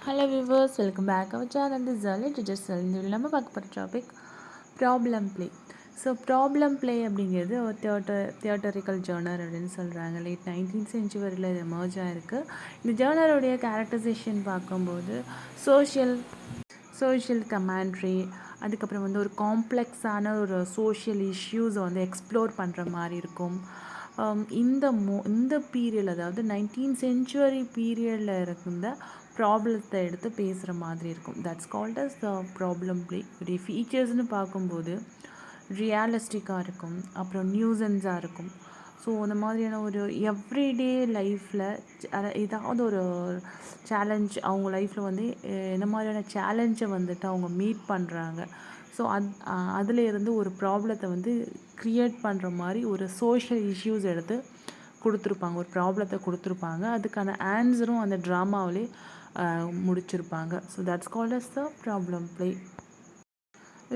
Hello viewers, welcome back our channel. This is Ali. Just நம்ம பார்க்க போகிற topic problem play. So problem play அப்படிங்கிறது ஒரு theatrical genre அப்படின்னு சொல்கிறாங்க. லேட் 19th சென்ச்சுரியில் இது எமர்ஜ் ஆகிருக்கு. இந்த ஜேர்னருடைய கேரக்டரைசேஷன் பார்க்கும்போது சோஷியல் கமெண்ட்ரி, அதுக்கப்புறம் வந்து ஒரு காம்ப்ளெக்ஸான ஒரு சோஷியல் இஷ்யூஸை வந்து எக்ஸ்ப்ளோர் பண்ணுற மாதிரி இருக்கும். இந்த பீரியட், அதாவது 19th சென்ச்சுரி பீரியடில் இருந்த ப்ராப்ளத்தை எடுத்து பேசுகிற மாதிரி இருக்கும். That's called as the problem play. உடைய ஃபீச்சர்ஸ்னு பார்க்கும்போது ரியலிஸ்டிக்காக இருக்கும், அப்புறம் நியூசன்ஸாக இருக்கும். ஸோ அந்த மாதிரியான ஒரு எவ்ரிடே லைஃப்பில் ஏதாவது ஒரு சேலஞ்ச், அவங்க லைஃப்பில் வந்து என்ன மாதிரியான சேலஞ்சை வந்துட்டு அவங்க மீட் பண்ணுறாங்க. ஸோ அதில் இருந்து ஒரு ப்ராப்ளத்தை வந்து க்ரியேட் பண்ணுற மாதிரி ஒரு சோஷியல் இஷ்யூஸ் எடுத்து கொடுத்துருப்பாங்க, ஒரு ப்ராப்ளத்தை கொடுத்துருப்பாங்க. அதுக்கான ஆன்சரும் அந்த ட்ராமாவிலே முடிச்சிருப்பாங்க. So that's called as the problem play.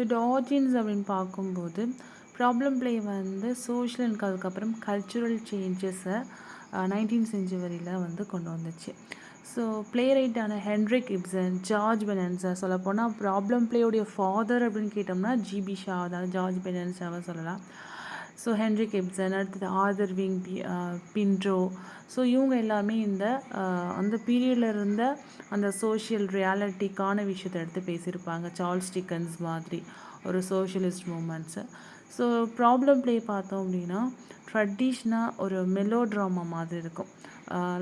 இது ஆரிஜின்ஸ் அப்படின்னு பார்க்கும்போது ப்ராப்ளம் ப்ளே வந்து சோஷியல் அண்ட் அதுக்கப்புறம் கல்ச்சுரல் சேஞ்சஸை 19th சென்ச்சுரியில் வந்து கொண்டு வந்துச்சு. ஸோ ப்ளே ரைட்டான ஹென்ரிக் இப்சன், ஜார்ஜ் பெனன்ஸா, சொல்லப்போனால் ப்ராப்ளம் ப்ளேயோடைய ஃபாதர் அப்படின்னு கேட்டோம்னா ஜிபி ஷா, அதாவது ஜார்ஜ் பெனன்ஸாவை சொல்லலாம். ஸோ ஹென்ரிக் இப்சன், அடுத்தது ஆர்தர் விங் பின்ட்ரோ. ஸோ இவங்க எல்லாமே அந்த பீரியடில் இருந்த அந்த சோஷியல் ரியாலிட்டிக்கான விஷயத்தை எடுத்து பேசியிருப்பாங்க. சார்ல்ஸ் டிக்கன்ஸ் மாதிரி ஒரு socialist moments. So problem play பார்த்தோம் அப்படின்னா ட்ரெடிஷ்னாக ஒரு மெலோ ட்ராமா மாதிரி இருக்கும்.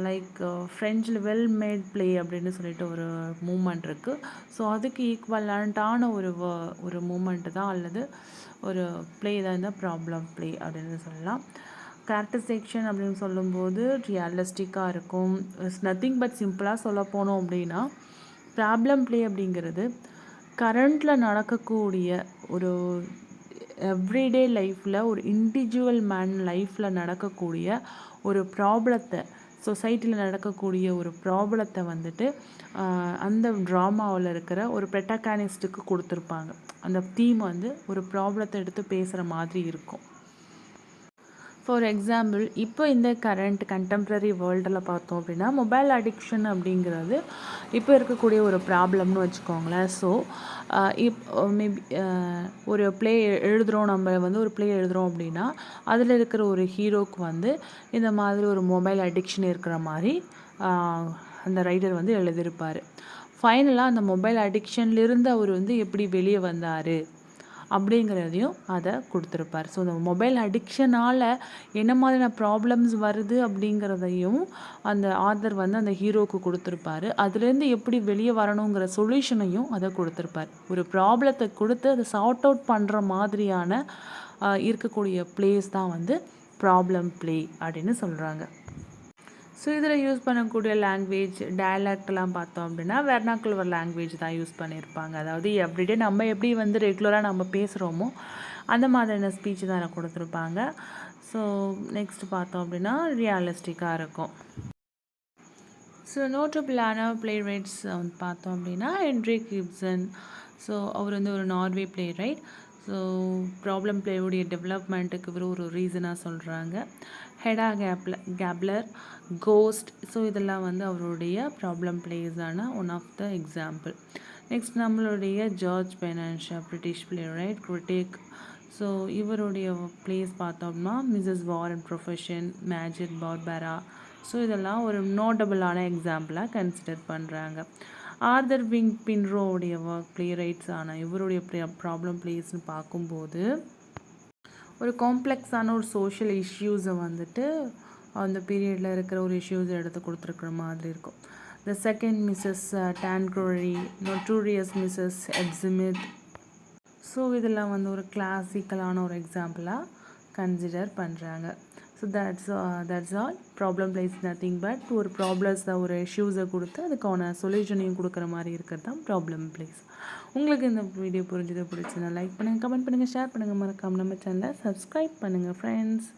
லைக் ஃப்ரெஞ்சில் வெல் மேட் ப்ளே அப்படின்னு சொல்லிட்டு ஒரு மூமெண்ட் இருக்குது. ஸோ அதுக்கு ஈக்குவலண்ட்டான ஒரு மூமெண்ட்டு தான், அல்லது ஒரு ப்ளே தான் இந்த ப்ராப்ளம் ப்ளே அப்படின்னு சொல்லலாம். கேரக்டர் செக்ஷன் அப்படின்னு சொல்லும்போது ரியலிஸ்டிக்காக இருக்கும். இட்ஸ் நத்திங் பட் சிம்பிளாக சொல்ல போனோம் அப்படின்னா ப்ராப்ளம் ப்ளே அப்படிங்கிறது கரண்டில் நடக்கக்கூடிய ஒரு எவ்ரிடே லைஃப்பில் ஒரு இண்டிவிஜுவல் மேன் லைஃப்பில் நடக்கக்கூடிய ஒரு ப்ராப்ளத்தை, சொசைட்டியில் நடக்கக்கூடிய ஒரு ப்ராப்ளத்தை வந்துட்டு அந்த ட்ராமாவில் இருக்கிற ஒரு ப்ரொட்டகானிஸ்ட்டுக்கு கொடுத்துருப்பாங்க. அந்த தீம் வந்து ஒரு ப்ராப்ளத்தை எடுத்து பேசுகிற மாதிரி இருக்கும். ஃபார் எக்ஸாம்பிள், இப்போ இந்த கரண்ட் கண்டெம்ப்ரரி வேர்ல்டில் பார்த்தோம் அப்படின்னா மொபைல் அடிக்ஷன் அப்படிங்கிறது இப்போ இருக்கக்கூடிய ஒரு ப்ராப்ளம்னு வச்சுக்கோங்களேன். ஸோ மேபி ஒரு ப்ளே எழுதுகிறோம், நம்ம வந்து ஒரு ப்ளே எழுதுகிறோம் அப்படின்னா அதில் இருக்கிற ஒரு ஹீரோக்கு வந்து இந்த மாதிரி ஒரு மொபைல் அடிக்ஷன் இருக்கிற மாதிரி அந்த ரைட்டர் வந்து எழுதியிருப்பார். ஃபைனலாக அந்த மொபைல் அடிக்ஷன்லேருந்து அவர் வந்து எப்படி வெளியே வந்தார் அப்படிங்கிறதையும் அதை கொடுத்துருப்பார். ஸோ இந்த மொபைல் அடிக்ஷனால் என்ன மாதிரியான ப்ராப்ளம்ஸ் வருது அப்படிங்கிறதையும் அந்த ஆத்தர் வந்து அந்த ஹீரோவுக்கு கொடுத்துருப்பாரு. அதுலேருந்து எப்படி வெளியே வரணுங்கிற சொல்யூஷனையும் அதை கொடுத்துருப்பார். ஒரு ப்ராப்ளத்தை கொடுத்து அதை சார்ட் அவுட் பண்ணுற மாதிரியான இருக்கக்கூடிய ப்ளேஸ் தான் வந்து ப்ராப்ளம் ப்ளே அப்படின்னு சொல்கிறாங்க. ஸோ இதில் யூஸ் பண்ணக்கூடிய லாங்குவேஜ், டயலாக்ட்லாம் பார்த்தோம் அப்படின்னா வெர்னாக்குலர் லாங்குவேஜ் தான் யூஸ் பண்ணியிருப்பாங்க. அதாவது எவ்ரிடே நம்ம எப்படி வந்து ரெகுலராக நம்ம பேசுகிறோமோ அந்த மாதிரியான ஸ்பீச் தான் எனக்கு கொடுத்துருப்பாங்க. ஸோ நெக்ஸ்ட் பார்த்தோம் அப்படின்னா ரியலிஸ்டிக்காக இருக்கும். ஸோ நோட்டபிளான ப்ளே ரைட்ஸ் வந்து பார்த்தோம் அப்படின்னா ஹென்ரிக் இப்சன். ஸோ அவர் வந்து ஒரு Norway playwright. So problem ப்ளேவுடைய டெவலப்மெண்ட்டுக்கு இவர் ஒரு ரீசனாக சொல்கிறாங்க. ஹெடா கேப்லர், கோஸ்ட். ஸோ இதெல்லாம் வந்து அவருடைய ப்ராப்ளம் ப்ளேஸான one of the example. Next நம்மளுடைய George Bernard Shaw, British playwright, critic. So இவருடைய ப்ளேஸ் பார்த்தோம்னா மிஸ்ஸஸ் வார் and profession, magic, Barbara. So இதெல்லாம் ஒரு நோட்டபிளான எக்ஸாம்பிளாக கன்சிடர் பண்ணுறாங்க. ஆர்தர் விங் பின்ரோவுடைய ஒர்க், ப்ளே ரைட்ஸான இவருடைய ப்ராப்ளம் ப்ளேஸ்னு பார்க்கும்போது ஒரு காம்ப்ளெக்ஸான ஒரு சோஷியல் இஷ்யூஸை வந்துட்டு அந்த பீரியடில் இருக்கிற ஒரு இஷ்யூஸை எடுத்து கொடுத்துருக்குற மாதிரி இருக்கும். The second Mrs Tanqueray, notorious Mrs Ebbsmith. So இதெல்லாம் வந்து ஒரு கிளாசிக்கலான ஒரு எக்ஸாம்பிளாக கன்சிடர் பண்ணுறாங்க. So that's all. Problem plays nothing but ஒரு ப்ராப்ளம்ஸை, ஒரு இஷ்யூஸை கொடுத்து அதுக்கான சொல்யூஷனையும் கொடுக்குற மாதிரி இருக்கிறது தான் ப்ராப்ளம் ப்ளேஸ். உங்களுக்கு இந்த வீடியோ பிடிச்சதுன்னா லைக் பண்ணுங்கள், கமெண்ட் பண்ணுங்கள், ஷேர் பண்ணுங்கள், மறக்காமல் நம்ம சேனலை சப்ஸ்கிரைப் பண்ணுங்கள் ஃப்ரெண்ட்ஸ்.